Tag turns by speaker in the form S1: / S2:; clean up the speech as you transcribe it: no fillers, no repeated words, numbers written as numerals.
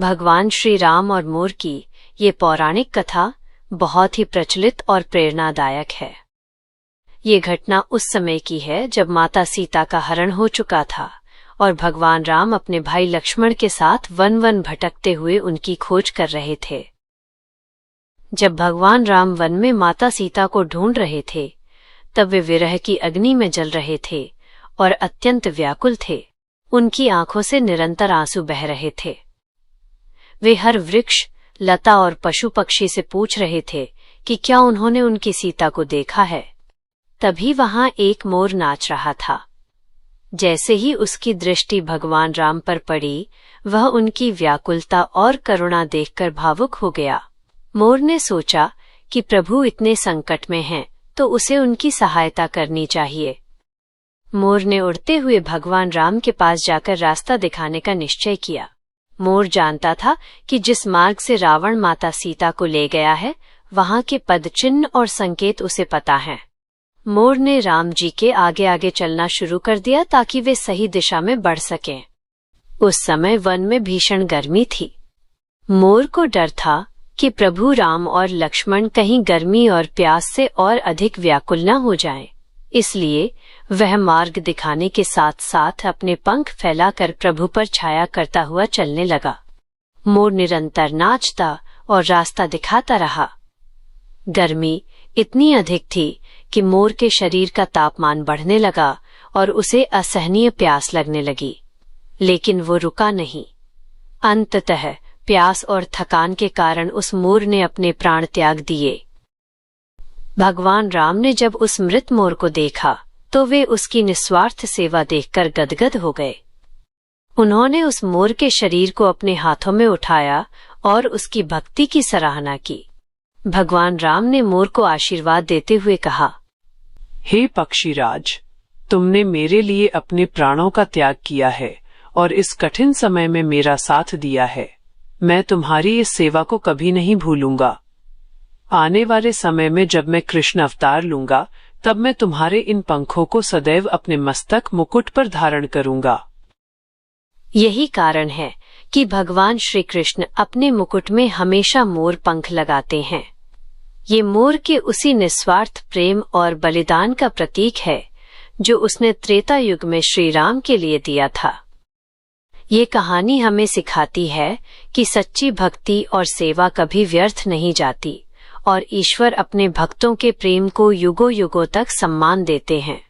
S1: भगवान श्री राम और मोर की ये पौराणिक कथा बहुत ही प्रचलित और प्रेरणादायक है। ये घटना उस समय की है जब माता सीता का हरण हो चुका था और भगवान राम अपने भाई लक्ष्मण के साथ वन भटकते हुए उनकी खोज कर रहे थे। जब भगवान राम वन में माता सीता को ढूंढ रहे थे, तब वे विरह की अग्नि में जल रहे थे और अत्यंत व्याकुल थे। उनकी आंखों से निरंतर आंसू बह रहे थे। वे हर वृक्ष, लता और पशु पक्षी से पूछ रहे थे कि क्या उन्होंने उनकी सीता को देखा है। तभी वहां एक मोर नाच रहा था। जैसे ही उसकी दृष्टि भगवान राम पर पड़ी, वह उनकी व्याकुलता और करुणा देखकर भावुक हो गया। मोर ने सोचा कि प्रभु इतने संकट में हैं, तो उसे उनकी सहायता करनी चाहिए। मोर ने उड़ते हुए भगवान राम के पास जाकर रास्ता दिखाने का निश्चय किया। मोर जानता था कि जिस मार्ग से रावण माता सीता को ले गया है, वहां के पदचिन्ह और संकेत उसे पता हैं। मोर ने राम जी के आगे आगे चलना शुरू कर दिया ताकि वे सही दिशा में बढ़ सकें। उस समय वन में भीषण गर्मी थी। मोर को डर था कि प्रभु राम और लक्ष्मण कहीं गर्मी और प्यास से और अधिक व्याकुल न हो जाएं। इसलिए वह मार्ग दिखाने के साथ साथ अपने पंख फैलाकर प्रभु पर छाया करता हुआ चलने लगा। मोर निरंतर नाचता और रास्ता दिखाता रहा। गर्मी इतनी अधिक थी कि मोर के शरीर का तापमान बढ़ने लगा और उसे असहनीय प्यास लगने लगी, लेकिन वो रुका नहीं। अंततः प्यास और थकान के कारण उस मोर ने अपने प्राण त्याग दिए। भगवान राम ने जब उस मृत मोर को देखा, तो वे उसकी निस्वार्थ सेवा देखकर गदगद हो गए। उन्होंने उस मोर के शरीर को अपने हाथों में उठाया और उसकी भक्ति की सराहना की। भगवान राम ने मोर को आशीर्वाद देते हुए कहा,
S2: हे पक्षीराज, तुमने मेरे लिए अपने प्राणों का त्याग किया है और इस कठिन समय में मेरा साथ दिया है। मैं तुम्हारी इस सेवा को कभी नहीं भूलूंगा। आने वाले समय में जब मैं कृष्ण अवतार लूंगा, तब मैं तुम्हारे इन पंखों को सदैव अपने मस्तक मुकुट पर धारण करूंगा।
S1: यही कारण है कि भगवान श्री कृष्ण अपने मुकुट में हमेशा मोर पंख लगाते हैं। ये मोर के उसी निस्वार्थ प्रेम और बलिदान का प्रतीक है जो उसने त्रेता युग में श्री राम के लिए दिया था। ये कहानी हमें सिखाती है कि सच्ची भक्ति और सेवा कभी व्यर्थ नहीं जाती और ईश्वर अपने भक्तों के प्रेम को युगों युगों तक सम्मान देते हैं।